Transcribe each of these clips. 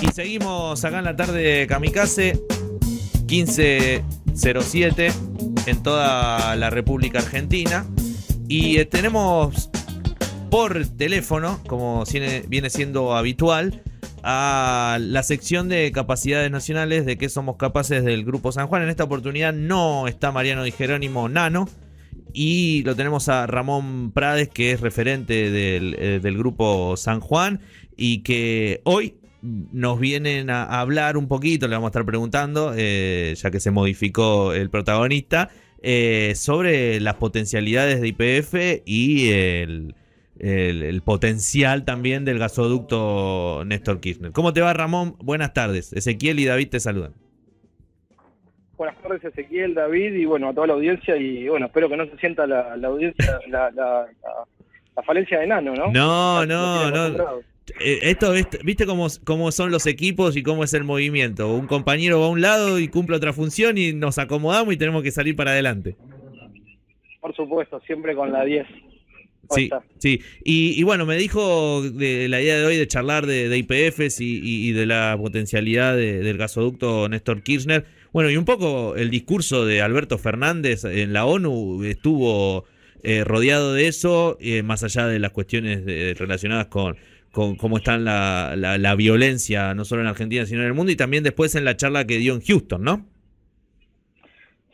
Y seguimos acá en la tarde de Kamikaze, 15:07 en toda la República Argentina. Y tenemos por teléfono, como viene siendo habitual, a la sección de capacidades nacionales de qué somos capaces del Grupo San Juan. En esta oportunidad no está Mariano Di Jerónimo Nano, y lo tenemos a Ramón Prades, que es referente del Grupo San Juan, y que hoy nos vienen a hablar un poquito, le vamos a estar preguntando, ya que se modificó el protagonista, sobre las potencialidades de YPF y el potencial también del gasoducto Néstor Kirchner. ¿Cómo te va, Ramón? Buenas tardes. Ezequiel y David te saludan. Buenas tardes, Ezequiel, David, y bueno, a toda la audiencia, y bueno, espero que no se sienta la audiencia, la falencia de Nano, ¿no? No. Esto, ¿viste cómo son los equipos y cómo es el movimiento? Un compañero va a un lado y cumple otra función y nos acomodamos y tenemos que salir para adelante. Por supuesto, siempre con la 10. Sí. Y bueno, me dijo de la idea de hoy de charlar de YPFs y de la potencialidad del gasoducto Néstor Kirchner. Bueno, y un poco el discurso de Alberto Fernández en la ONU estuvo rodeado de eso, más allá de las cuestiones relacionadas con cómo está la violencia, no solo en Argentina, sino en el mundo, y también después en la charla que dio en Houston, ¿no?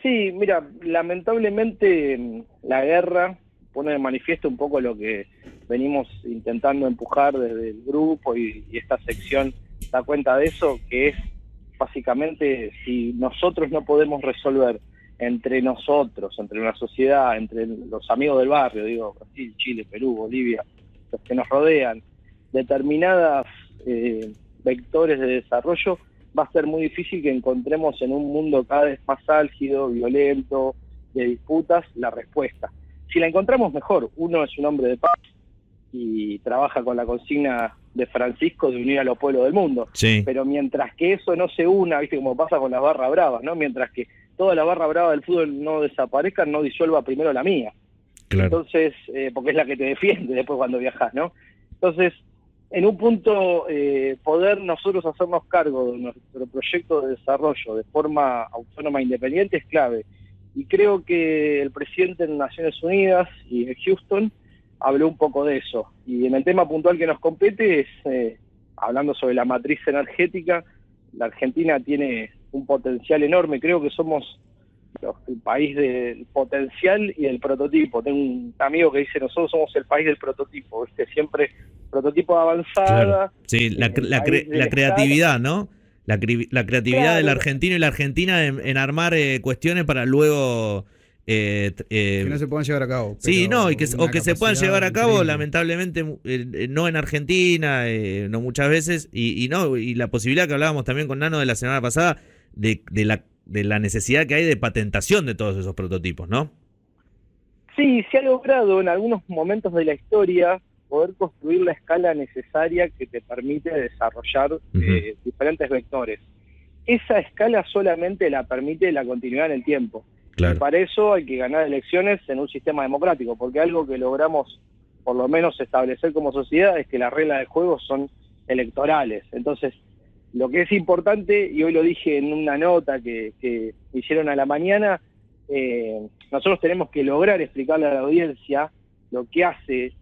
Sí, mira, lamentablemente la guerra pone de manifiesto un poco lo que venimos intentando empujar desde el grupo, y esta sección da cuenta de eso, que es básicamente, si nosotros no podemos resolver entre nosotros, entre una sociedad, entre los amigos del barrio, digo, Brasil, Chile, Perú, Bolivia, los que nos rodean, determinadas vectores de desarrollo, va a ser muy difícil que encontremos en un mundo cada vez más álgido, violento, de disputas, la respuesta. Si la encontramos, mejor. Uno es un hombre de paz y trabaja con la consigna de Francisco de unir a los pueblos del mundo. Sí. Pero mientras que eso no se una, viste como pasa con las barras bravas, ¿no? Mientras que toda la barra brava del fútbol no desaparezca, no disuelva primero la mía. Claro. Entonces, porque es la que te defiende después cuando viajas, ¿no? Entonces, en un punto, poder nosotros hacernos cargo de nuestro proyecto de desarrollo de forma autónoma e independiente es clave. Y creo que el presidente de Naciones Unidas y de Houston habló un poco de eso. Y en el tema puntual que nos compete es, hablando sobre la matriz energética, la Argentina tiene un potencial enorme. Creo que somos el país del potencial y del prototipo. Tengo un amigo que dice, nosotros somos el país del prototipo, ¿viste? Siempre prototipo de avanzada. Claro. Sí, la creatividad, ¿no? La creatividad, claro, del argentino y la argentina en armar cuestiones para luego... que no se puedan llevar a cabo. Sí, no, que se puedan llevar a cabo, lamentablemente, no en Argentina, no muchas veces, y la posibilidad que hablábamos también con Nano de la semana pasada, de la necesidad que hay de patentación de todos esos prototipos, ¿no? Sí, se ha logrado en algunos momentos de la historia poder construir la escala necesaria que te permite desarrollar diferentes vectores. Esa escala solamente la permite la continuidad en el tiempo. Claro. Y para eso hay que ganar elecciones en un sistema democrático, porque algo que logramos por lo menos establecer como sociedad es que las reglas del juego son electorales. Entonces, lo que es importante, y hoy lo dije en una nota que hicieron a la mañana, nosotros tenemos que lograr explicarle a la audiencia lo que hace,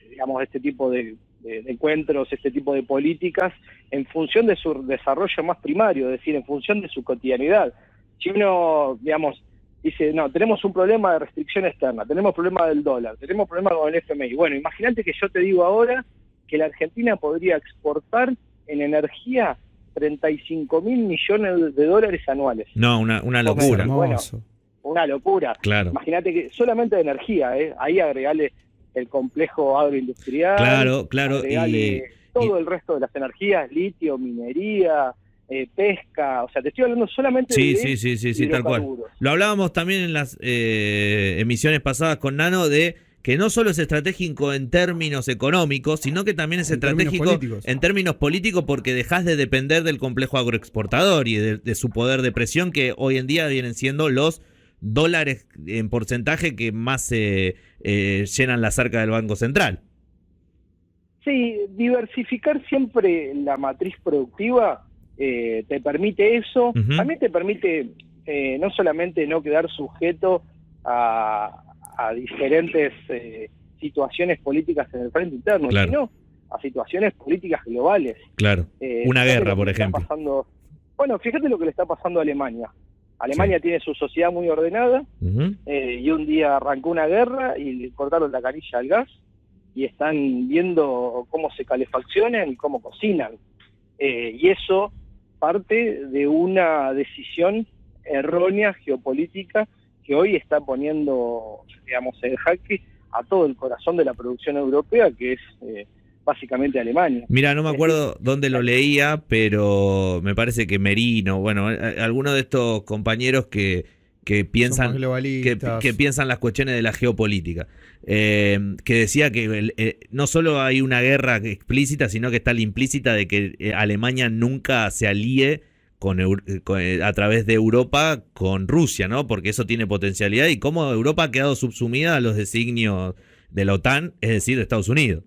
digamos, este tipo de encuentros, este tipo de políticas, en función de su desarrollo más primario, es decir, en función de su cotidianidad. Si uno, digamos, dice, no, tenemos un problema de restricción externa, tenemos problema del dólar, tenemos problema con el FMI. Bueno, imagínate que yo te digo ahora que la Argentina podría exportar en energía 35.000 millones de dólares anuales. No, una locura. Bueno, una locura. Claro. Imagínate que solamente de energía, ahí agregale el complejo agroindustrial, claro, agregale todo el resto de las energías, litio, minería, pesca, o sea, te estoy hablando solamente de sí, tal cual. Lo hablábamos también en las emisiones pasadas con Nano de que no solo es estratégico en términos económicos, sino que también es estratégico en términos políticos, porque dejás de depender del complejo agroexportador y de su poder de presión, que hoy en día vienen siendo los dólares en porcentaje que más llenan la arca del Banco Central. Sí, diversificar siempre la matriz productiva te permite eso. Ujú. También te permite no solamente no quedar sujeto a diferentes situaciones políticas en el frente interno, Claro. sino a situaciones políticas globales. Claro. Una Fíjate guerra, lo que por le está ejemplo. pasando. Bueno, fíjate lo que le está pasando a Alemania. Alemania tiene su sociedad muy ordenada Ujú. y un día arrancó una guerra y le cortaron la canilla al gas y están viendo cómo se calefaccionan y cómo cocinan. Y eso parte de una decisión errónea geopolítica que hoy está poniendo, digamos, en jaque a todo el corazón de la producción europea, que es básicamente Alemania. Mira, no me acuerdo dónde lo leía, pero me parece que Merino, bueno, alguno de estos compañeros que Son más piensan globalistas. que piensan las cuestiones de la geopolítica, que decía que no solo hay una guerra explícita, sino que está la implícita de que Alemania nunca se alíe a través de Europa con Rusia, ¿no? Porque eso tiene potencialidad y cómo Europa ha quedado subsumida a los designios de la OTAN, es decir, de Estados Unidos.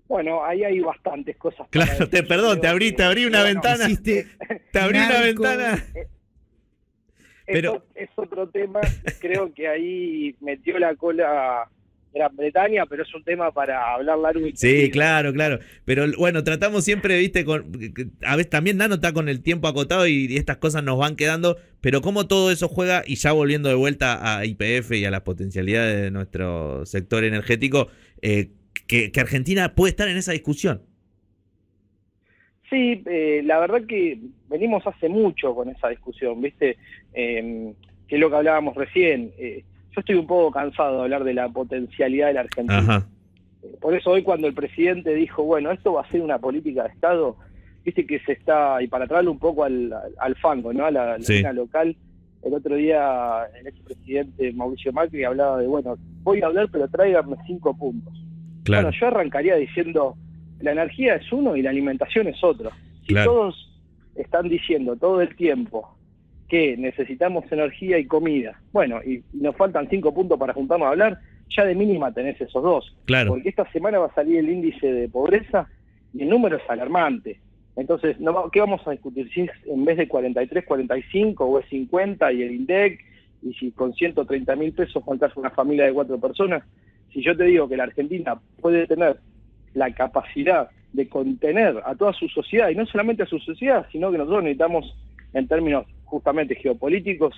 Bueno, ahí hay bastantes cosas. Claro, perdón, te abrí una ventana. Te abrí una ventana. Pero Es otro tema, creo que ahí metió la cola Gran Bretaña, pero es un tema para hablar largo y sí, tendido. claro. Pero bueno, tratamos siempre, viste, a veces también Nano está con el tiempo acotado y estas cosas nos van quedando, pero cómo todo eso juega, y ya volviendo de vuelta a YPF y a las potencialidades de nuestro sector energético, que Argentina puede estar en esa discusión. Sí, la verdad que venimos hace mucho con esa discusión, ¿viste? Que es lo que hablábamos recién. Yo estoy un poco cansado de hablar de la potencialidad de la Argentina. Ajá. Por eso hoy cuando el presidente dijo, bueno, esto va a ser una política de Estado, viste que se está, y para traerlo un poco al fango, ¿no? A la arena local, el otro día el expresidente Mauricio Macri hablaba de, bueno, voy a hablar, pero tráiganme 5 puntos. Claro. Bueno, yo arrancaría diciendo, la energía es uno y la alimentación es otro. Si Claro. todos están diciendo todo el tiempo que necesitamos energía y comida, bueno, y nos faltan 5 puntos para juntarnos a hablar, ya de mínima tenés esos 2. Claro. Porque esta semana va a salir el índice de pobreza y el número es alarmante. Entonces, ¿qué vamos a discutir? Si en vez de 43, 45 o es 50 y el INDEC, y si con 130.000 pesos contás una familia de 4 personas, si yo te digo que la Argentina puede tener la capacidad de contener a toda su sociedad, y no solamente a su sociedad, sino que nosotros necesitamos, en términos justamente geopolíticos,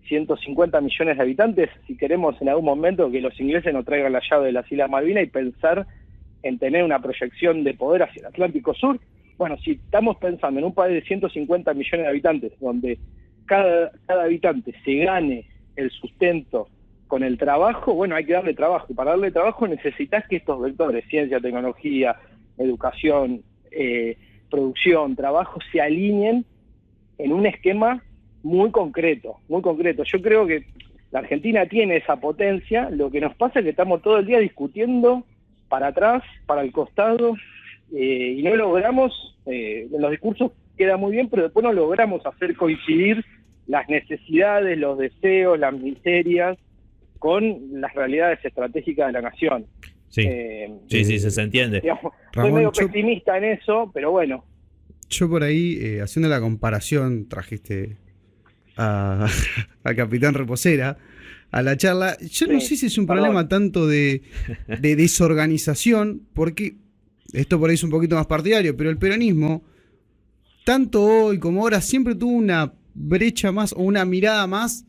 150 millones de habitantes, si queremos en algún momento que los ingleses nos traigan la llave de las Islas Malvinas y pensar en tener una proyección de poder hacia el Atlántico Sur. Bueno, si estamos pensando en un país de 150 millones de habitantes, donde cada habitante se gane el sustento con el trabajo, bueno, hay que darle trabajo, y para darle trabajo necesitas que estos vectores, ciencia, tecnología, educación, producción, trabajo, se alineen en un esquema muy concreto, muy concreto. Yo creo que la Argentina tiene esa potencia, lo que nos pasa es que estamos todo el día discutiendo para atrás, para el costado, y no logramos, en los discursos queda muy bien, pero después no logramos hacer coincidir las necesidades, los deseos, las miserias, con las realidades estratégicas de la nación. Sí, sí, se entiende. Digamos, Ramón, soy medio pesimista en eso, pero bueno. Yo por ahí, haciendo la comparación, trajiste a Capitán Reposera a la charla. Yo no sé si es un problema tanto de desorganización, porque esto por ahí es un poquito más partidario, pero el peronismo, tanto hoy como ahora, siempre tuvo una brecha más o una mirada más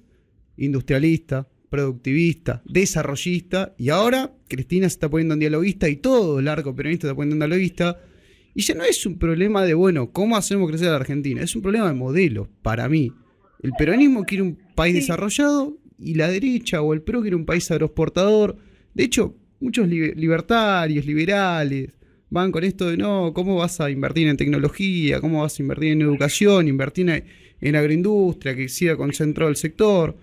industrialista, productivista, desarrollista, y ahora Cristina se está poniendo en dialoguista y todo el arco peronista se está poniendo en dialoguista, y ya no es un problema de, bueno, ¿cómo hacemos crecer a la Argentina? Es un problema de modelo, para mí. El peronismo quiere un país desarrollado y la derecha o el PRO quiere un país agroexportador. De hecho, muchos libertarios, liberales, van con esto de, no, ¿cómo vas a invertir en tecnología? ¿Cómo vas a invertir en educación? Invertir en agroindustria, que siga concentrado el sector,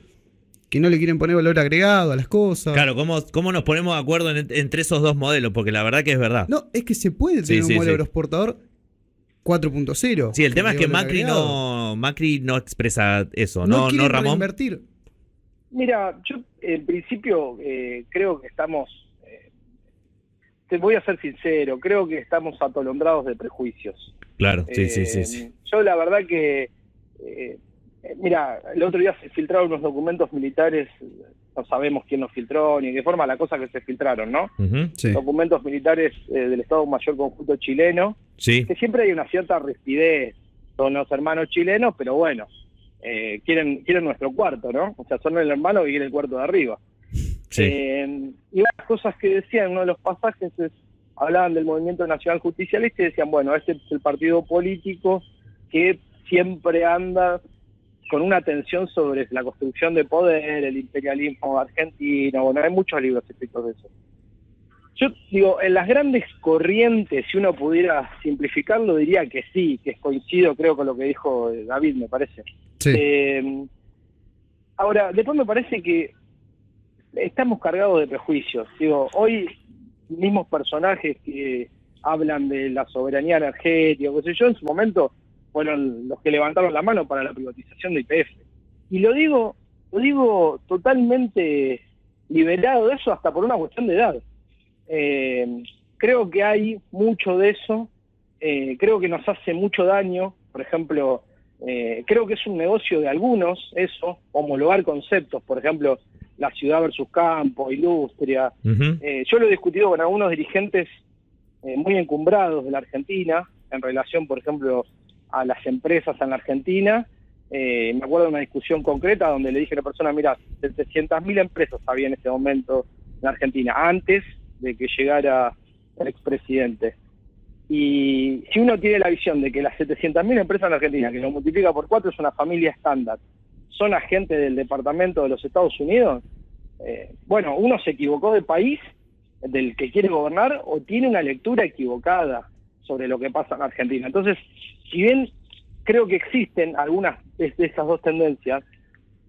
que no le quieren poner valor agregado a las cosas. Claro, ¿cómo nos ponemos de acuerdo entre esos dos modelos? Porque la verdad que es verdad. No, es que se puede tener un modelo agroexportador 4.0. Sí, el tema es que Macri no expresa eso, ¿no, Ramón? Invertir. Mira, yo en principio creo que estamos te voy a ser sincero, creo que estamos atolondrados de prejuicios. Claro, sí. Yo la verdad que, mira, el otro día se filtraron unos documentos militares, no sabemos quién los filtró ni de qué forma, la cosa que se filtraron, ¿no? Sí. Documentos militares del Estado Mayor Conjunto Chileno, Sí. que siempre hay una cierta rispidez, son los hermanos chilenos, pero bueno, quieren nuestro cuarto, ¿no? O sea, son el hermano que quiere el cuarto de arriba. Sí. Y unas cosas que decían en uno de los pasajes hablaban del Movimiento Nacional Justicialista y decían, bueno, este es el partido político que siempre anda con una atención sobre la construcción de poder, el imperialismo argentino. Bueno, hay muchos libros escritos de eso. Yo digo, en las grandes corrientes, si uno pudiera simplificarlo, diría que sí, que coincido, creo, con lo que dijo David, me parece. Sí. Ahora, después me parece que estamos cargados de prejuicios. Digo, hoy mismos personajes que hablan de la soberanía energética, qué sé yo, en su momento fueron los que levantaron la mano para la privatización de YPF. Y lo digo totalmente liberado de eso, hasta por una cuestión de edad. Creo que hay mucho de eso, creo que nos hace mucho daño. Por ejemplo, creo que es un negocio de algunos eso, homologar conceptos, por ejemplo, la ciudad versus campo, Ilustria. Yo lo he discutido con algunos dirigentes muy encumbrados de la Argentina, en relación, por ejemplo, a las empresas en la Argentina. Me acuerdo de una discusión concreta donde le dije a la persona, mira, 700.000 empresas había en ese momento en la Argentina, antes de que llegara el expresidente. Y si uno tiene la visión de que las 700.000 empresas en la Argentina, que lo multiplica por 4, es una familia estándar, son agentes del Departamento de los Estados Unidos, bueno, uno se equivocó de país del que quiere gobernar o tiene una lectura equivocada sobre lo que pasa en Argentina. Entonces, si bien creo que existen algunas de esas dos tendencias,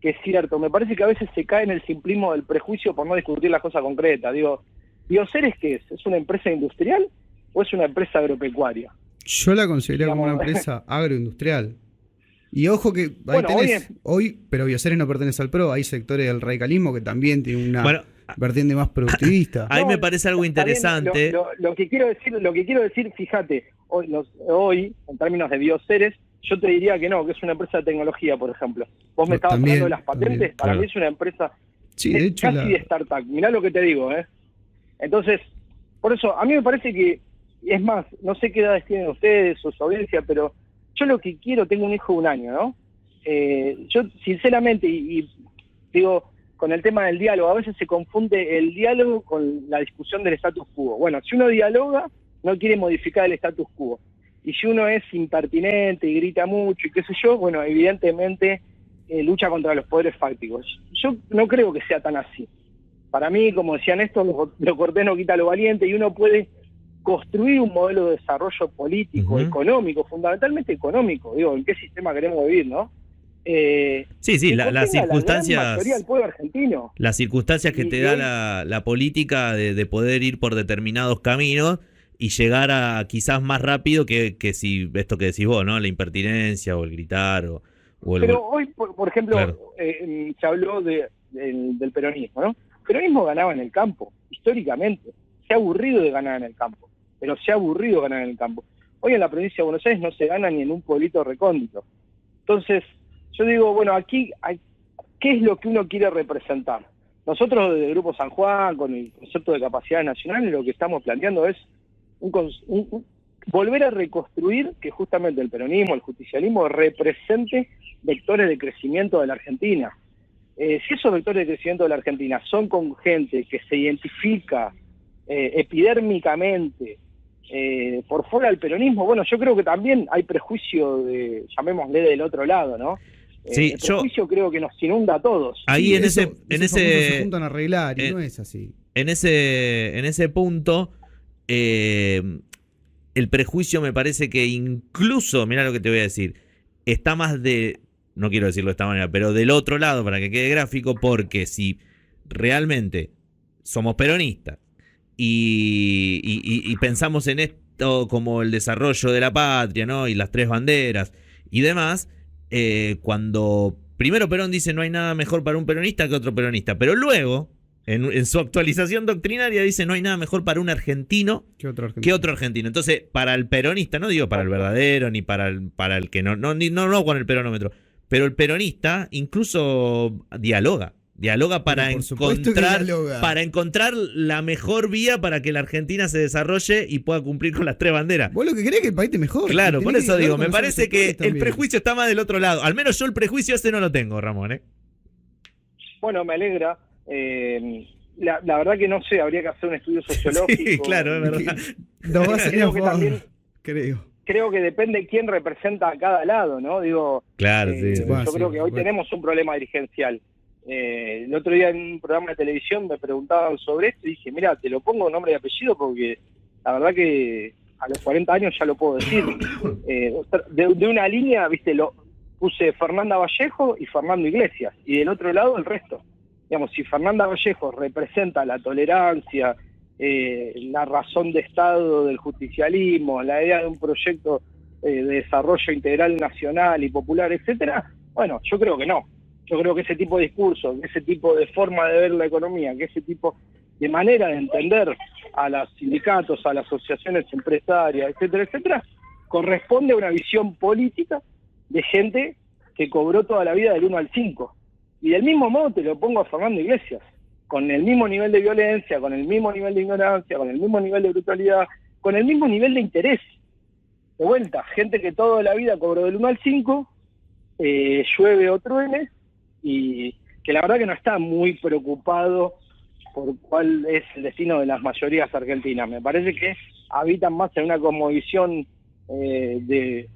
que es cierto, me parece que a veces se cae en el simplismo del prejuicio por no discutir la cosa concreta. Digo, ¿Bioceres qué es? ¿Es una empresa industrial o es una empresa agropecuaria? Yo la considero como una empresa agroindustrial. Y ojo que ahí tenés, pero Bioceres no pertenece al PRO, hay sectores del radicalismo que también tienen una vertiente más productivista. Ahí me parece algo interesante. Lo que quiero decir, fíjate, hoy, en términos de Bioceres, yo te diría que no, que es una empresa de tecnología, por ejemplo. Vos me estabas hablando de las patentes, para mí es una empresa de hecho, casi de startup. Mirá lo que te digo, Entonces, por eso, a mí me parece que, es más, no sé qué edades tienen ustedes o su audiencia, pero yo lo que quiero, tengo un hijo de 1 año, ¿no? Yo, sinceramente, y digo, con el tema del diálogo, a veces se confunde el diálogo con la discusión del status quo. Bueno, si uno dialoga, no quiere modificar el status quo. Y si uno es impertinente y grita mucho y qué sé yo, bueno, evidentemente lucha contra los poderes fácticos. Yo no creo que sea tan así. Para mí, como decían estos, lo cortés no quita lo valiente, y uno puede construir un modelo de desarrollo político, económico, fundamentalmente económico. Digo, ¿en qué sistema queremos vivir, no? Sí, las circunstancias, la mayoría del pueblo argentino. Las circunstancias que te da la política de poder ir por determinados caminos y llegar a quizás más rápido que si esto que decís vos, ¿no? La impertinencia o el gritar o el... Pero hoy, por ejemplo, claro, se habló del peronismo, ¿no? El peronismo ganaba en el campo, históricamente. Se ha aburrido de ganar en el campo, pero se ha aburrido de ganar en el campo. Hoy en la provincia de Buenos Aires no se gana ni en un pueblito recóndito. Entonces, yo digo, bueno, aquí, ¿qué es lo que uno quiere representar? Nosotros desde Grupo San Juan, con el concepto de capacidades nacionales, lo que estamos planteando es volver a reconstruir que justamente el peronismo, el justicialismo, represente vectores de crecimiento de la Argentina. Si esos vectores de crecimiento de la Argentina son con gente que se identifica epidérmicamente por fuera del peronismo, bueno, yo creo que también hay prejuicio llamémosle del otro lado, ¿no? Sí, el prejuicio creo que nos inunda a todos. Ahí en ese se juntan a arreglar y no es así. En ese punto, el prejuicio me parece que incluso, mirá lo que te voy a decir, está más no quiero decirlo de esta manera, pero del otro lado, para que quede gráfico, porque si realmente somos peronistas y pensamos en esto como el desarrollo de la patria, ¿no? Y las 3 banderas y demás, cuando primero Perón dice no hay nada mejor para un peronista que otro peronista, pero luego En su actualización doctrinaria dice no hay nada mejor para un argentino ¿Qué otro argentino? que otro argentino. Entonces, para el peronista, no digo para el verdadero, ni para el que no con el peronómetro, pero el peronista incluso dialoga para encontrar la mejor vía para que la Argentina se desarrolle y pueda cumplir con las 3 banderas. Vos lo que querés es que el país te mejore. Claro, por eso digo, me parece que el prejuicio está más del otro lado. Al menos yo el prejuicio ese no lo tengo, Ramón, ¿eh? Bueno, me alegra. La verdad que no sé, habría que hacer un estudio sociológico. Sí, claro, es verdad. Creo que depende quién representa a cada lado, ¿no? Digo, claro, yo creo que hoy tenemos un problema dirigencial. El otro día en un programa de televisión me preguntaban sobre esto y dije, mira, te lo pongo nombre y apellido porque la verdad que a los 40 años ya lo puedo decir. De una línea, viste, lo puse Fernanda Vallejo y Fernando Iglesias, y del otro lado el resto. Digamos, si Fernanda Vallejo representa la tolerancia, la razón de Estado del justicialismo, la idea de un proyecto de desarrollo integral nacional y popular, etcétera, bueno, yo creo que no. Yo creo que ese tipo de discurso, ese tipo de forma de ver la economía, que ese tipo de manera de entender a los sindicatos, a las asociaciones empresarias, etcétera, etcétera, corresponde a una visión política de gente que cobró toda la vida del 1 al 5. Y del mismo modo te lo pongo a Fernando Iglesias, con el mismo nivel de violencia, con el mismo nivel de ignorancia, con el mismo nivel de brutalidad, con el mismo nivel de interés. De vuelta, gente que toda la vida cobró del 1 al 5, llueve o truene, y que la verdad que no está muy preocupado por cuál es el destino de las mayorías argentinas. Me parece que habitan más en una cosmovisión de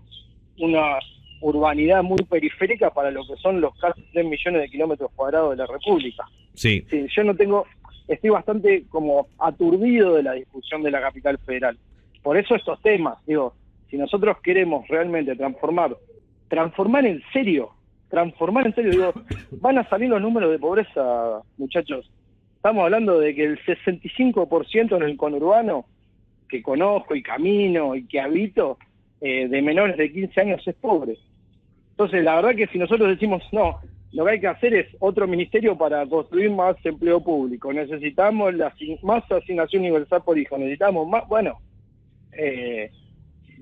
una urbanidad muy periférica para lo que son los casi 3 millones de kilómetros cuadrados de la República. Sí. Sí, yo estoy bastante como aturdido de la discusión de la capital federal. Por eso estos temas, digo, si nosotros queremos realmente transformar en serio, digo, van a salir los números de pobreza, muchachos. Estamos hablando de que el 65% en el conurbano, que conozco y camino y que habito, de menores de 15 años es pobre. Entonces, la verdad que si nosotros decimos, no, lo que hay que hacer es otro ministerio para construir más empleo público, necesitamos más asignación universal por hijo, necesitamos más, bueno,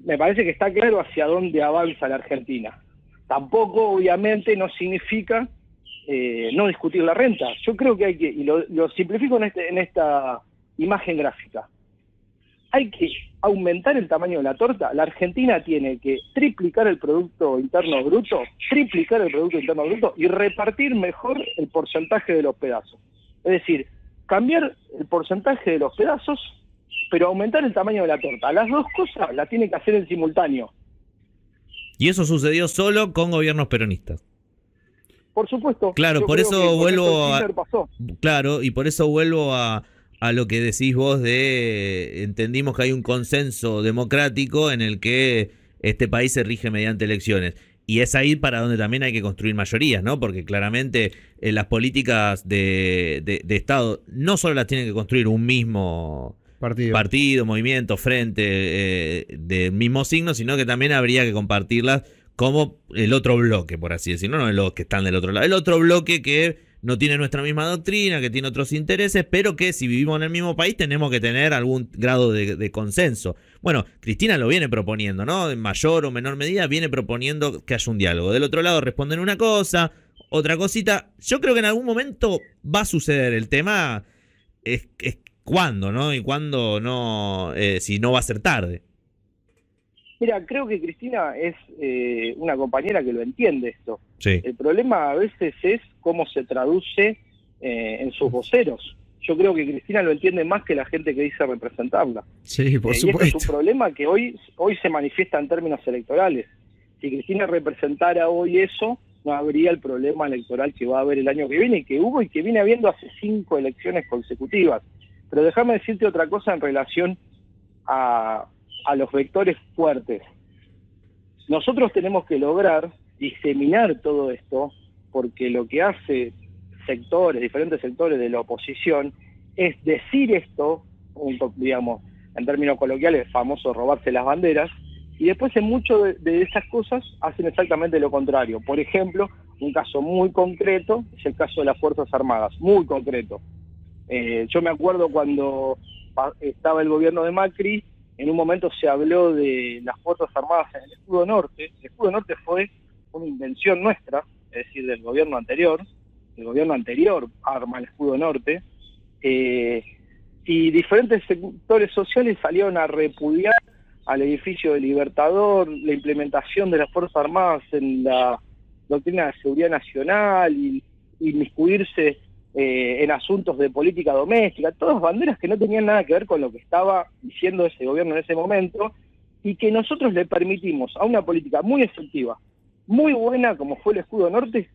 me parece que está claro hacia dónde avanza la Argentina. Tampoco, obviamente, no significa no discutir la renta. Yo creo que hay que, y lo simplifico en esta imagen gráfica, hay que aumentar el tamaño de la torta. La Argentina tiene que triplicar el Producto Interno Bruto y repartir mejor el porcentaje de los pedazos. Es decir, cambiar el porcentaje de los pedazos, pero aumentar el tamaño de la torta. Las dos cosas las tiene que hacer en simultáneo. Y eso sucedió solo con gobiernos peronistas. Por supuesto. Claro, por eso vuelvo a lo que decís vos de entendimos que hay un consenso democrático en el que este país se rige mediante elecciones. Y es ahí para donde también hay que construir mayorías, ¿no? Porque claramente las políticas de Estado no solo las tiene que construir un mismo partido, movimiento, frente del mismo signo, sino que también habría que compartirlas como el otro bloque, por así decirlo, no los que están del otro lado. El otro bloque que no tiene nuestra misma doctrina, que tiene otros intereses, pero que si vivimos en el mismo país tenemos que tener algún grado de consenso. Bueno, Cristina lo viene proponiendo, ¿no? En mayor o menor medida viene proponiendo que haya un diálogo. Del otro lado responden una cosa, otra cosita. Yo creo que en algún momento va a suceder. El tema es cuándo, ¿no? Y cuándo no, si no va a ser tarde. Mira, creo que Cristina es una compañera que lo entiende esto. Sí. El problema a veces es cómo se traduce en sus voceros. Yo creo que Cristina lo entiende más que la gente que dice representarla. Sí, por supuesto. Y este es un problema que hoy se manifiesta en términos electorales. Si Cristina representara hoy eso, no habría el problema electoral que va a haber el año que viene, y que hubo y que viene habiendo hace 5 elecciones consecutivas. Pero déjame decirte otra cosa en relación a los vectores fuertes. Nosotros tenemos que lograr diseminar todo esto, porque lo que hace diferentes sectores de la oposición, es decir esto, digamos, en términos coloquiales, famoso robarse las banderas, y después en muchas de esas cosas hacen exactamente lo contrario. Por ejemplo, un caso muy concreto es el caso de las Fuerzas Armadas, muy concreto. Yo me acuerdo cuando estaba el gobierno de Macri, en un momento se habló de las Fuerzas Armadas en el Escudo Norte. El Escudo Norte fue una invención nuestra, es decir, del gobierno anterior. El gobierno anterior arma el Escudo Norte. Y diferentes sectores sociales salieron a repudiar al edificio del Libertador la implementación de las Fuerzas Armadas en la doctrina de seguridad nacional y inmiscuirse en asuntos de política doméstica, todas banderas que no tenían nada que ver con lo que estaba diciendo ese gobierno en ese momento, y que nosotros le permitimos a una política muy efectiva, muy buena como fue el Escudo Norte,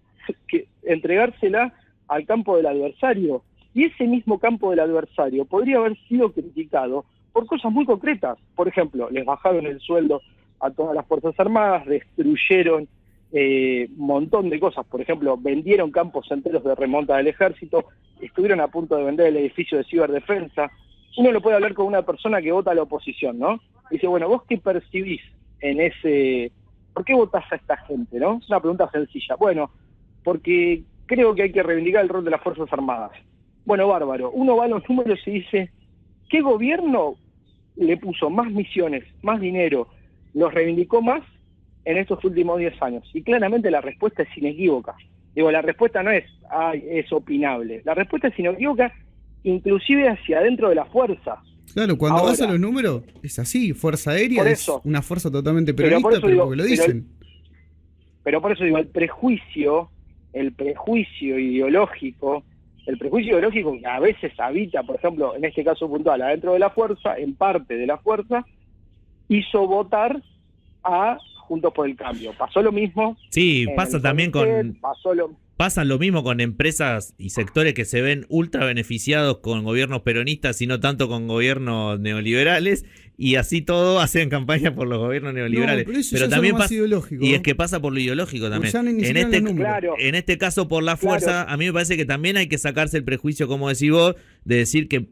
que entregársela al campo del adversario. Y ese mismo campo del adversario podría haber sido criticado por cosas muy concretas. Por ejemplo, les bajaron el sueldo a todas las Fuerzas Armadas, destruyeron un montón de cosas. Por ejemplo, vendieron campos enteros de remonta del ejército, estuvieron a punto de vender el edificio de ciberdefensa. Uno lo puede hablar con una persona que vota a la oposición, ¿no? Dice, bueno, ¿vos qué percibís en ese...? ¿Por qué votás a esta gente, no? Es una pregunta sencilla. Bueno, porque creo que hay que reivindicar el rol de las Fuerzas Armadas. Bueno, bárbaro. Uno va a los números y dice, ¿qué gobierno le puso más misiones, más dinero, los reivindicó más en estos últimos 10 años? Y claramente la respuesta es inequívoca. Digo, la respuesta no es, es opinable. La respuesta es inequívoca, inclusive hacia adentro de la fuerza. Claro, cuando vas a los números, es así. Fuerza Aérea es una fuerza totalmente peronista, pero porque lo dicen. Pero por eso digo, el prejuicio ideológico que a veces habita, por ejemplo, en este caso puntual, adentro de la fuerza, en parte de la fuerza, hizo votar a Juntos por el Cambio. Pasó lo mismo. Sí, pasa también pasa lo mismo con empresas y sectores que se ven ultra beneficiados con gobiernos peronistas y no tanto con gobiernos neoliberales, y así todo hacen campaña por los gobiernos neoliberales. No, pero pero también pasa ideológico. Y es que pasa por lo ideológico también. En este caso por la fuerza, a mí me parece que también hay que sacarse el prejuicio, como decís vos, de decir que,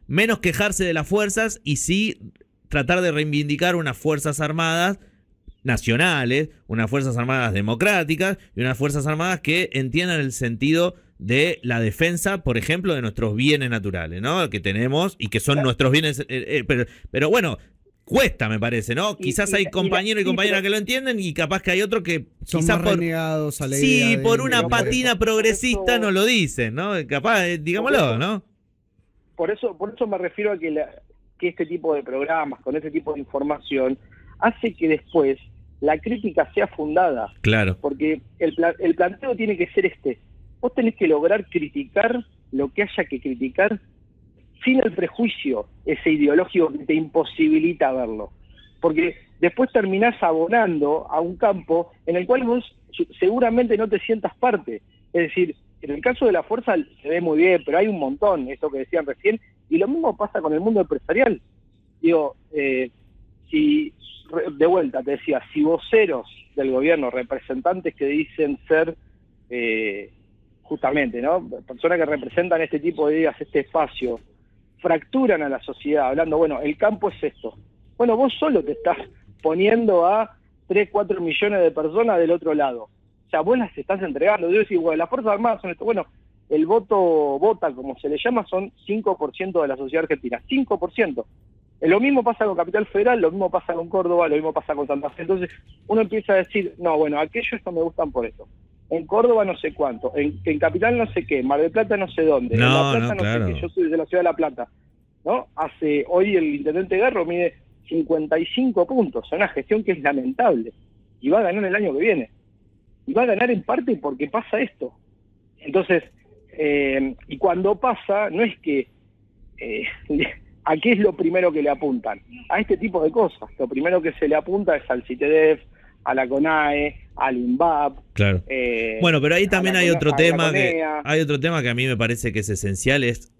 menos quejarse de las fuerzas y sí tratar de reivindicar unas Fuerzas Armadas nacionales, unas Fuerzas Armadas democráticas y unas Fuerzas Armadas que entiendan el sentido de la defensa, por ejemplo, de nuestros bienes naturales, ¿no? Que tenemos y que son nuestros bienes, pero bueno, cuesta, me parece, ¿no? Quizás hay compañeros y compañeras que lo entienden y capaz que hay otros que son quizás más renegados a la idea. Sí, por una no, patina progresista no lo dicen, ¿no? Capaz, digámoslo, ¿no? Por eso me refiero a que este tipo de programas, con este tipo de información, hace que después la crítica sea fundada. Claro. Porque el planteo tiene que ser este. Vos tenés que lograr criticar lo que haya que criticar sin el prejuicio ese ideológico que te imposibilita verlo. Porque después terminás abonando a un campo en el cual vos seguramente no te sientas parte. Es decir, en el caso de la fuerza se ve muy bien, pero hay un montón, esto que decían recién, y lo mismo pasa con el mundo empresarial. Digo, si de vuelta te decía, si voceros del gobierno, representantes que dicen ser justamente, ¿no?, personas que representan este tipo de ideas, este espacio, fracturan a la sociedad, hablando, bueno, el campo es esto. Bueno, vos solo te estás poniendo a 3, 4 millones de personas del otro lado. O sea, vos las estás entregando. Yo decir, bueno, las Fuerzas Armadas son esto. Bueno, el vota, como se le llama, son 5% de la sociedad argentina. 5%. Lo mismo pasa con Capital Federal, lo mismo pasa con Córdoba, lo mismo pasa con Santa Fe. Entonces, uno empieza a decir, no, bueno, aquellos no me gustan por esto. En Córdoba no sé cuánto, en Capital no sé qué, Mar del Plata no sé dónde, en La Plata claro. sé qué, yo soy de la ciudad de La Plata, ¿no? Hoy el intendente Garro mide 55 puntos, es una gestión que es lamentable, y va a ganar el año que viene. Y va a ganar en parte porque pasa esto. Entonces, y cuando pasa, no es que... ¿a qué es lo primero que le apuntan? A este tipo de cosas. Lo primero que se le apunta es al CITEDEF, a la CONAE, al INVAP. Claro. Bueno, pero ahí también hay otro tema que a mí me parece que es esencial, es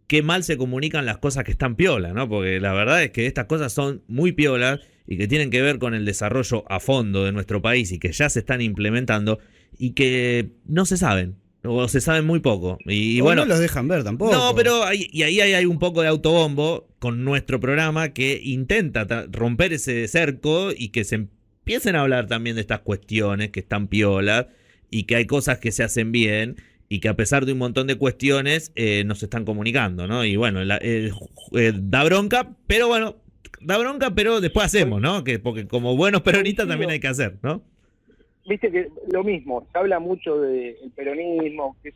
qué mal se comunican las cosas que están piolas, ¿no? Porque la verdad es que estas cosas son muy piolas y que tienen que ver con el desarrollo a fondo de nuestro país y que ya se están implementando y que no se saben. O se saben muy poco. Y bueno, no los dejan ver tampoco. No, pero ahí hay un poco de autobombo con nuestro programa que intenta romper ese cerco y que se empiecen a hablar también de estas cuestiones que están piolas y que hay cosas que se hacen bien y que a pesar de un montón de cuestiones nos están comunicando, ¿no? Y bueno, da bronca, pero bueno, después hacemos, ¿no? Porque como buenos peronistas también hay que hacer, ¿no? Viste que lo mismo, se habla mucho del peronismo, que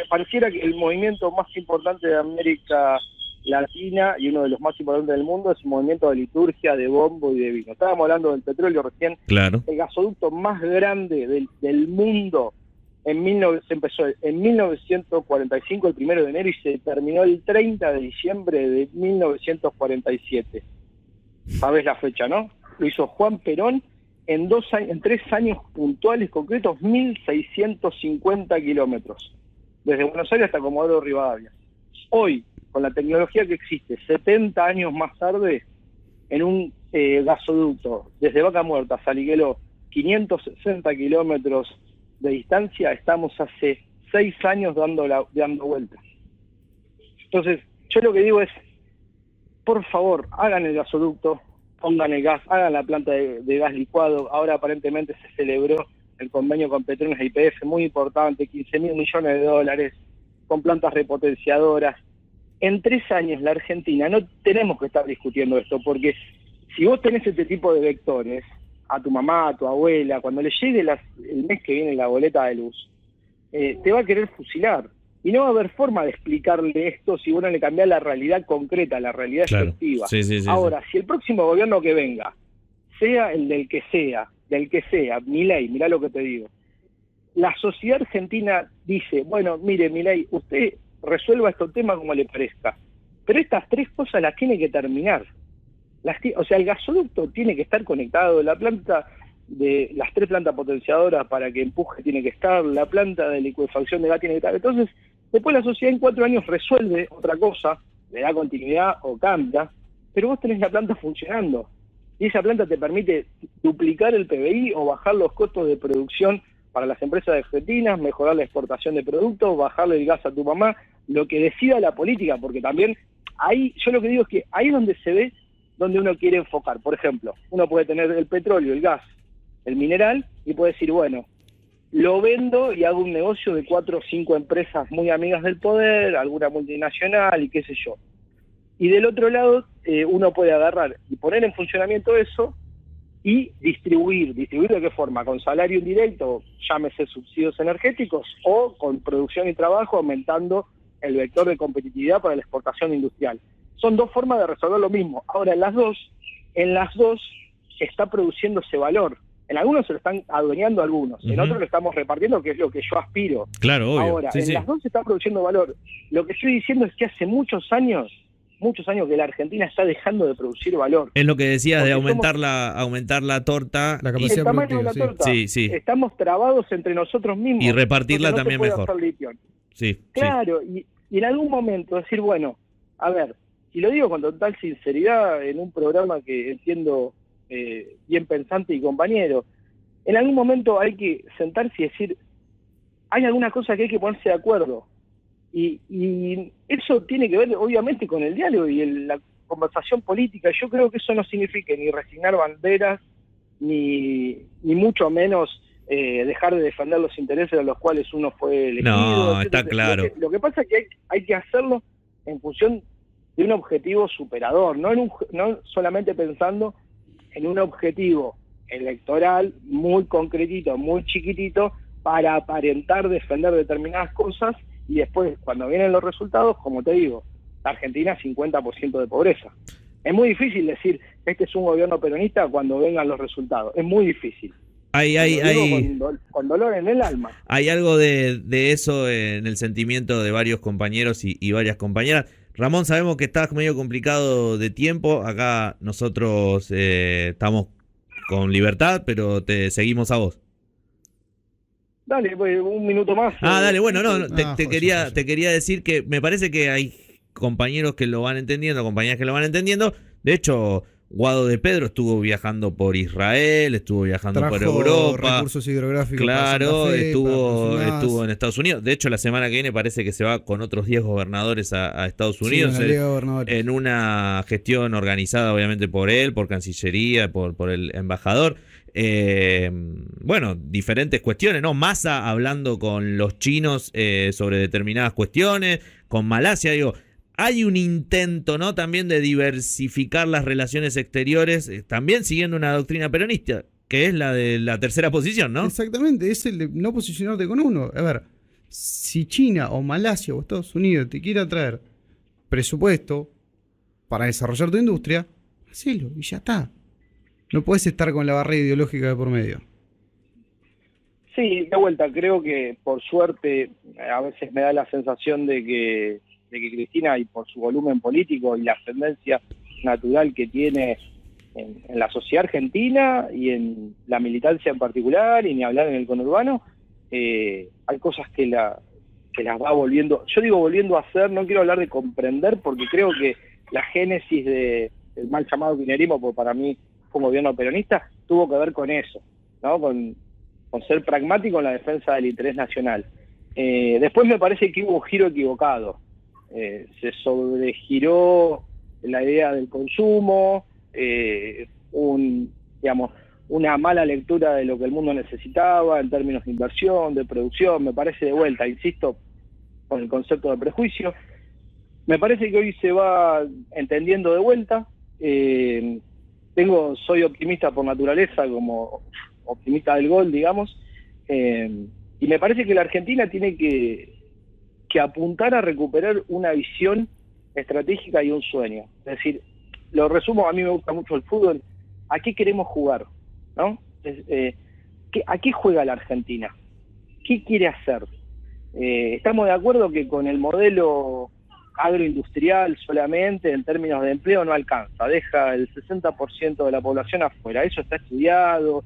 pareciera que el movimiento más importante de América Latina y uno de los más importantes del mundo es un movimiento de liturgia, de bombo y de vino. Estábamos hablando del petróleo recién. Claro. El gasoducto más grande del mundo se empezó en 1945, el 1 de enero, y se terminó el 30 de diciembre de 1947. ¿Sabes la fecha, no? Lo hizo Juan Perón en 3 años puntuales, concretos, 1.650 kilómetros. Desde Buenos Aires hasta Comodoro Rivadavia. Hoy, con la tecnología que existe, 70 años más tarde, en un gasoducto desde Vaca Muerta a Saligueló, 560 kilómetros de distancia, estamos hace 6 años dando vueltas. Entonces, yo lo que digo es, por favor, hagan el gasoducto, pongan el gas, hagan la planta de gas licuado. Ahora aparentemente se celebró el convenio con Petronas y YPF, muy importante, 15.000 millones de dólares, con plantas repotenciadoras. En 3 años la Argentina no tenemos que estar discutiendo esto, porque si vos tenés este tipo de vectores, a tu mamá, a tu abuela, cuando le llegue el mes que viene la boleta de luz, te va a querer fusilar. Y no va a haber forma de explicarle esto si vos no le cambiás la realidad concreta, la realidad efectiva. Sí, Ahora, si el próximo gobierno que venga, sea el del que sea, Milei, mirá lo que te digo, la sociedad argentina dice, bueno, mire, Milei, usted resuelva estos temas como le parezca, pero estas 3 cosas las tiene que terminar. O sea, el gasoducto tiene que estar conectado, las 3 plantas potenciadoras para que empuje tiene que estar, la planta de licuefacción de gas tiene que estar. Entonces, después la sociedad en 4 años resuelve otra cosa, le da continuidad o cambia, pero vos tenés la planta funcionando. Y esa planta te permite duplicar el PBI o bajar los costos de producción para las empresas argentinas, mejorar la exportación de productos, bajarle el gas a tu mamá, lo que decida la política, porque también ahí, yo lo que digo es que ahí es donde se ve donde uno quiere enfocar. Por ejemplo, uno puede tener el petróleo, el gas, el mineral, y puede decir, bueno, lo vendo y hago un negocio de 4 o 5 empresas muy amigas del poder, alguna multinacional y qué sé yo. Y del otro lado, uno puede agarrar y poner en funcionamiento eso y distribuir. ¿Distribuir de qué forma? Con salario indirecto, llámese subsidios energéticos, o con producción y trabajo, aumentando el vector de competitividad para la exportación industrial. Son 2 formas de resolver lo mismo. Ahora, en las dos está produciéndose valor. En algunos se lo están adueñando algunos, en otros lo estamos repartiendo, que es lo que yo aspiro. Claro, obvio. Ahora, las dos se está produciendo valor. Lo que estoy diciendo es que hace muchos años que la Argentina está dejando de producir valor. Es lo que decías de aumentar la torta. La capacidad el tamaño de la torta. Sí. Estamos trabados entre nosotros mismos. Y repartirla también mejor. Sí. Claro, y en algún momento decir, bueno, a ver, y lo digo con total sinceridad en un programa que entiendo bien pensante y compañero, en algún momento hay que sentarse y decir, hay alguna cosa que hay que ponerse de acuerdo. Y eso tiene que ver obviamente con el diálogo y la conversación política. Yo creo que eso no significa ni resignar banderas, ni mucho menos dejar de defender los intereses de los cuales uno fue elegido. No, etcétera. está claro. Lo que pasa es que hay que hacerlo en función de un objetivo superador, no solamente pensando en un objetivo electoral muy concretito, muy chiquitito, para aparentar defender determinadas cosas, y después, cuando vienen los resultados, como te digo, la Argentina 50% de pobreza. Es muy difícil decir, este es un gobierno peronista cuando vengan los resultados. Es muy difícil. Con dolor en el alma. Hay algo de eso en el sentimiento de varios compañeros y varias compañeras. Ramón, sabemos que estás medio complicado de tiempo. Acá nosotros estamos con libertad, pero te seguimos a vos. Dale, pues, un minuto más. Dale, bueno, te quería decir que me parece que hay compañeros que lo van entendiendo, compañeras que lo van entendiendo. De hecho, Guado de Pedro estuvo viajando por Israel, estuvo viajando por Europa. Recursos hidrográficos. Claro, para Santa Fe, estuvo en Estados Unidos. De hecho, la semana que viene parece que se va con otros 10 gobernadores a Estados Unidos. Sí, en una gestión organizada, obviamente, por él, por Cancillería, por el embajador. Bueno, diferentes cuestiones, ¿no? Massa hablando con los chinos sobre determinadas cuestiones, con Malasia, digo. Hay un intento, ¿no? También de diversificar las relaciones exteriores, también siguiendo una doctrina peronista, que es la de la tercera posición, ¿no? Exactamente, es el de no posicionarte con uno. A ver, si China o Malasia o Estados Unidos te quiere traer presupuesto para desarrollar tu industria, hacelo y ya está. No puedes estar con la barrera ideológica de por medio. Sí, de vuelta, creo que por suerte a veces me da la sensación de que Cristina, y por su volumen político y la ascendencia natural que tiene en la sociedad argentina y en la militancia en particular, y ni hablar en el conurbano, hay cosas que las va volviendo, yo digo volviendo a hacer, no quiero hablar de comprender, porque creo que la génesis del mal llamado kirchnerismo, porque para mí fue un gobierno peronista, tuvo que ver con eso, ¿no? Con ser pragmático en la defensa del interés nacional. Después me parece que hubo un giro equivocado. Se sobregiró la idea del consumo, una mala lectura de lo que el mundo necesitaba en términos de inversión, de producción. Me parece, de vuelta, insisto, con el concepto de prejuicio. Me parece que hoy se va entendiendo de vuelta. Soy optimista por naturaleza, como optimista del gol, digamos, y me parece que la Argentina tiene que apuntar a recuperar una visión estratégica y un sueño. Es decir, lo resumo, a mí me gusta mucho el fútbol. ¿A qué queremos jugar? ¿No? ¿A qué juega la Argentina? ¿Qué quiere hacer? Estamos de acuerdo que con el modelo agroindustrial solamente, en términos de empleo, no alcanza. Deja el 60% de la población afuera. Eso está estudiado.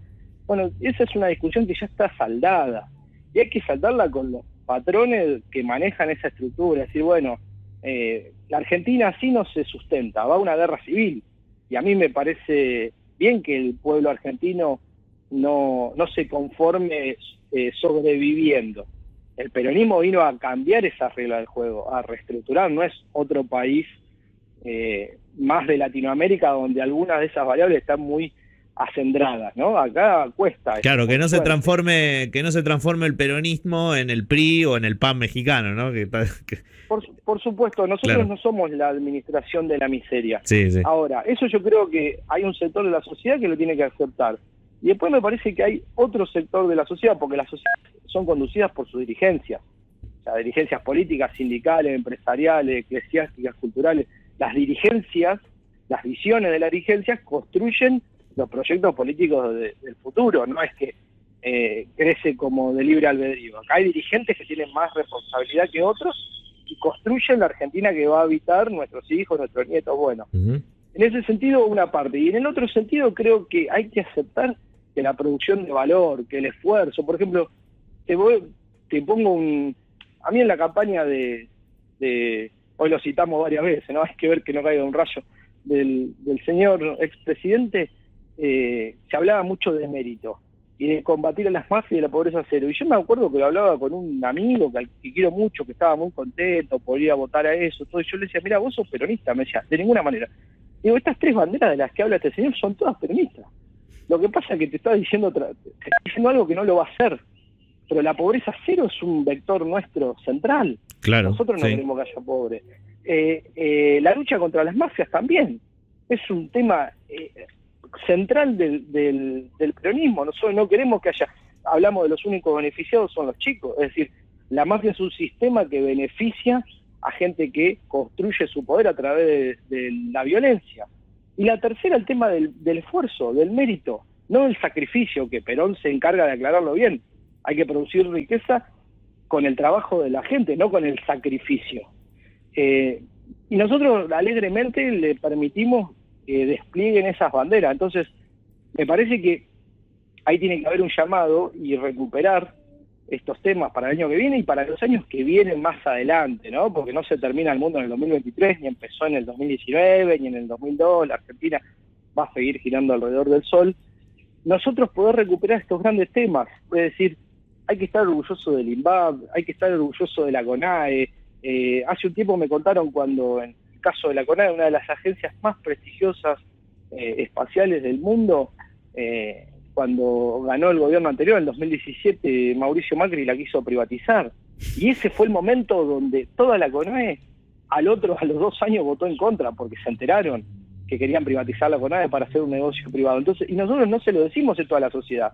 Bueno, esa es una discusión que ya está saldada. Y hay que saldarla con los patrones que manejan esa estructura, es decir, bueno, la Argentina así no se sustenta, va a una guerra civil, y a mí me parece bien que el pueblo argentino no se conforme sobreviviendo. El peronismo vino a cambiar esa regla del juego, a reestructurar, no es otro país más de Latinoamérica donde algunas de esas variables están muy acendradas, ¿no? Acá cuesta. Claro, que no se transforme el peronismo en el PRI o en el PAN mexicano, ¿no? Por supuesto, nosotros claro. No somos la administración de la miseria. Sí. Ahora, eso yo creo que hay un sector de la sociedad que lo tiene que aceptar. Y después me parece que hay otro sector de la sociedad, porque las sociedades son conducidas por sus dirigencias. O sea, dirigencias políticas, sindicales, empresariales, eclesiásticas, culturales. Las dirigencias, las visiones de las dirigencias construyen los proyectos políticos del futuro, no es que crece como de libre albedrío. Acá hay dirigentes que tienen más responsabilidad que otros y construyen la Argentina que va a habitar nuestros hijos, nuestros nietos. Bueno, En ese sentido una parte, y en el otro sentido creo que hay que aceptar que la producción de valor, que el esfuerzo, por ejemplo, te pongo a mí en la campaña de hoy lo citamos varias veces, ¿no? Hay que ver que no caiga un rayo, del señor expresidente. Se hablaba mucho de mérito y de combatir a las mafias y de la pobreza cero. Y yo me acuerdo que lo hablaba con un amigo que quiero mucho, que estaba muy contento por ir a votar a eso, todo. Y yo le decía, mira, vos sos peronista. Me decía, de ninguna manera. Digo, estas tres banderas de las que habla este señor son todas peronistas. Lo que pasa es que te está diciendo algo que no lo va a hacer. Pero la pobreza cero es un vector nuestro central. Claro. Nosotros no queremos que haya pobres. La lucha contra las mafias también. Es un tema central del peronismo. Nosotros no queremos que haya, hablamos de los únicos beneficiados son los chicos, es decir, la mafia es un sistema que beneficia a gente que construye su poder a través de la violencia. Y la tercera, el tema del esfuerzo, del mérito, no del sacrificio, que Perón se encarga de aclararlo bien. Hay que producir riqueza con el trabajo de la gente, no con el sacrificio. Y nosotros alegremente le permitimos que desplieguen esas banderas. Entonces, me parece que ahí tiene que haber un llamado y recuperar estos temas para el año que viene y para los años que vienen más adelante, ¿no? Porque no se termina el mundo en el 2023, ni empezó en el 2019, ni en el 2002, la Argentina. va a seguir girando alrededor del Sol, nosotros poder recuperar estos grandes temas. Es decir, hay que estar orgulloso del INVAP, hay que estar orgulloso de la CONAE. Hace un tiempo me contaron cuando, en el caso de la CONAE, una de las agencias más prestigiosas espaciales del mundo, cuando ganó el gobierno anterior, en 2017, Mauricio Macri la quiso privatizar. Y ese fue el momento donde toda la CONAE, a los 2 años votó en contra, porque se enteraron que querían privatizar la CONAE para hacer un negocio privado. Entonces, y nosotros no se lo decimos esto a la sociedad.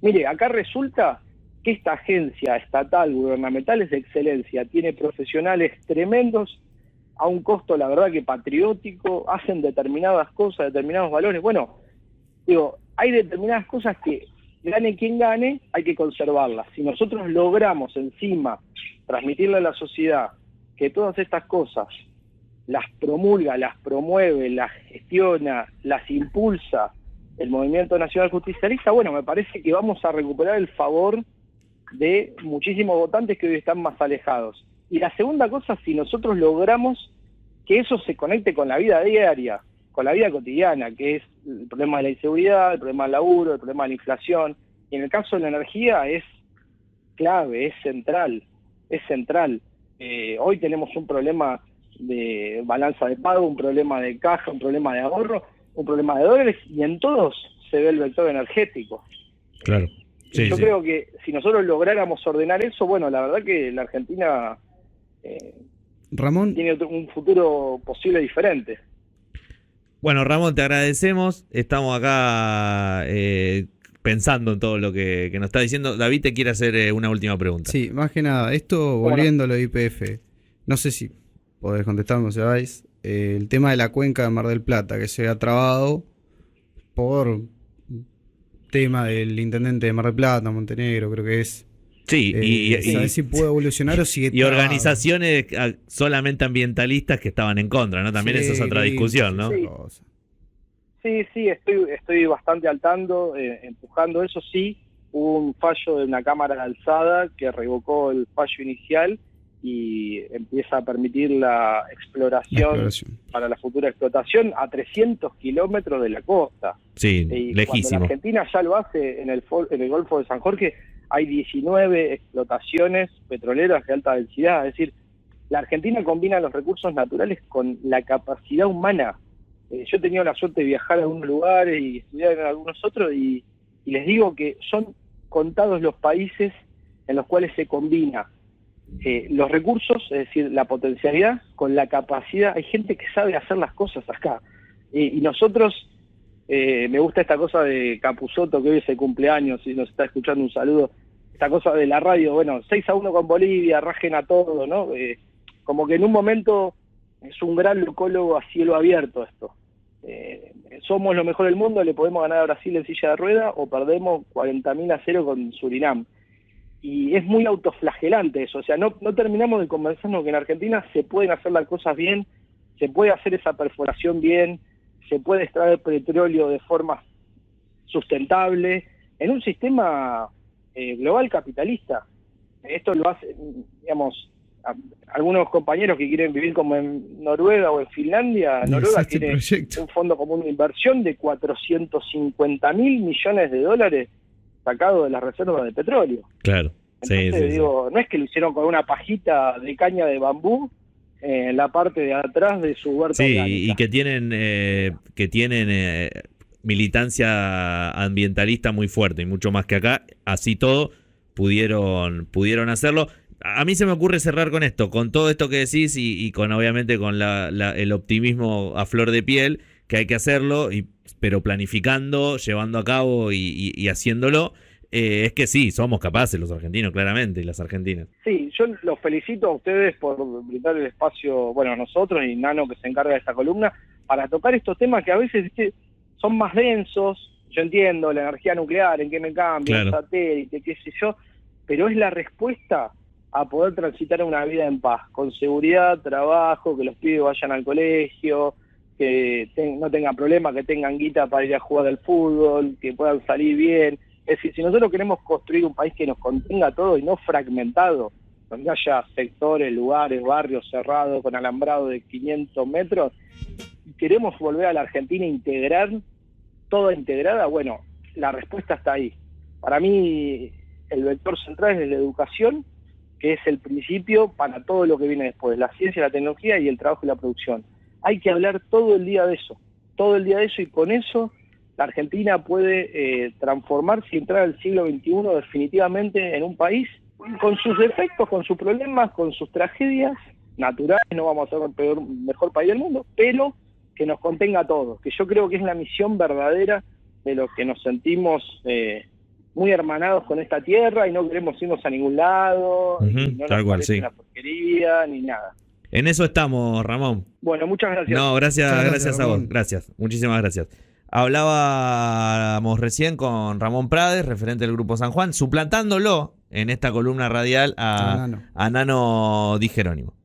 Mire, acá resulta que esta agencia estatal gubernamental es de excelencia, tiene profesionales tremendos, a un costo, la verdad, que patriótico, hacen determinadas cosas, determinados valores. Bueno, digo, hay determinadas cosas que, gane quien gane, hay que conservarlas. Si nosotros logramos encima transmitirle a la sociedad que todas estas cosas las promulga, las promueve, las gestiona, las impulsa el Movimiento Nacional Justicialista, bueno, me parece que vamos a recuperar el favor de muchísimos votantes que hoy están más alejados. Y la segunda cosa, si nosotros logramos que eso se conecte con la vida diaria, con la vida cotidiana, que es el problema de la inseguridad, el problema del laburo, el problema de la inflación, y en el caso de la energía es clave, es central, es central. Hoy tenemos un problema de balanza de pago, un problema de caja, un problema de ahorro, un problema de dólares, y en todos se ve el vector energético. Claro. Sí, yo creo que si nosotros lográramos ordenar eso, bueno, la verdad que la Argentina Ramón tiene un futuro posible diferente. Bueno, Ramón, te agradecemos. Estamos acá pensando en todo lo que nos está diciendo. David te quiere hacer una última pregunta. Sí, más que nada, esto volviendo a lo de YPF, no sé si podés contestarme, si vais, el tema de la cuenca de Mar del Plata, que se ha trabado por tema del intendente de Mar del Plata, Montenegro, creo que es. Sí, a ver si puede evolucionar o sigue y organizaciones solamente ambientalistas que estaban en contra, ¿no? También sí, esa es otra discusión, ¿no? Sí, estoy bastante al tanto, empujando eso. Sí, hubo un fallo de una cámara de alzada que revocó el fallo inicial y empieza a permitir la exploración para la futura explotación a 300 kilómetros de la costa. Sí, lejísimo. Cuando la Argentina ya lo hace en el Golfo de San Jorge, hay 19 explotaciones petroleras de alta densidad. Es decir, la Argentina combina los recursos naturales con la capacidad humana. Yo he tenido la suerte de viajar a algunos lugares y estudiar en algunos otros, y les digo que son contados los países en los cuales se combina los recursos, es decir, la potencialidad, con la capacidad. Hay gente que sabe hacer las cosas acá. Y nosotros, me gusta esta cosa de Capusotto, que hoy es el cumpleaños, y nos está escuchando, un saludo. Esta cosa de la radio, bueno, 6-1 con Bolivia, rajen a todo, ¿no? Como que en un momento es un gran locólogo a cielo abierto esto. Somos lo mejor del mundo, le podemos ganar a Brasil en silla de rueda, o perdemos 40.000-0 con Surinam. Y es muy autoflagelante eso, o sea, no terminamos de convencernos que en Argentina se pueden hacer las cosas bien, se puede hacer esa perforación bien, se puede extraer petróleo de forma sustentable, en un sistema global capitalista. Esto lo hace, digamos, algunos compañeros que quieren vivir como en Noruega o en Finlandia. Noruega tiene un fondo común de inversión de 450.000 millones de dólares sacado de las reservas de petróleo. Claro. Entonces, digo, no es que lo hicieron con una pajita de caña de bambú en la parte de atrás de su huerta orgánica. Y que tienen militancia ambientalista muy fuerte, y mucho más que acá. Así todo pudieron hacerlo. A mí se me ocurre cerrar con esto, con todo esto que decís, y con obviamente con el optimismo a flor de piel, que hay que hacerlo, pero planificando, llevando a cabo y haciéndolo. Es que sí, somos capaces los argentinos, claramente, y las argentinas. Sí, yo los felicito a ustedes por brindar el espacio, bueno, a nosotros y Nano, que se encarga de esta columna, para tocar estos temas que a veces son más densos. Yo entiendo la energía nuclear, en qué me cambia, claro, el satélite, qué sé yo, pero es la respuesta a poder transitar una vida en paz, con seguridad, trabajo, que los pibes vayan al colegio, que no tengan problemas, que tengan guita para ir a jugar al fútbol, que puedan salir bien. Es decir, si nosotros queremos construir un país que nos contenga todo y no fragmentado, donde haya sectores, lugares, barrios cerrados con alambrado de 500 metros, queremos volver a la Argentina a integrar toda integrada, bueno, la respuesta está ahí. Para mí el vector central es la educación, que es el principio para todo lo que viene después, la ciencia, la tecnología y el trabajo y la producción. Hay que hablar todo el día de eso, y con eso la Argentina puede transformarse y entrar al siglo XXI definitivamente en un país con sus defectos, con sus problemas, con sus tragedias naturales. No vamos a ser el mejor país del mundo, pero que nos contenga a todos, que yo creo que es la misión verdadera de los que nos sentimos muy hermanados con esta tierra y no queremos irnos a ningún lado, y no nos parece una porquería ni nada. En eso estamos, Ramón. Bueno, muchas gracias. No, gracias a vos. Gracias, muchísimas gracias. Hablábamos recién con Ramón Prades, referente del Grupo San Juan, suplantándolo en esta columna radial a Nano Di Jerónimo.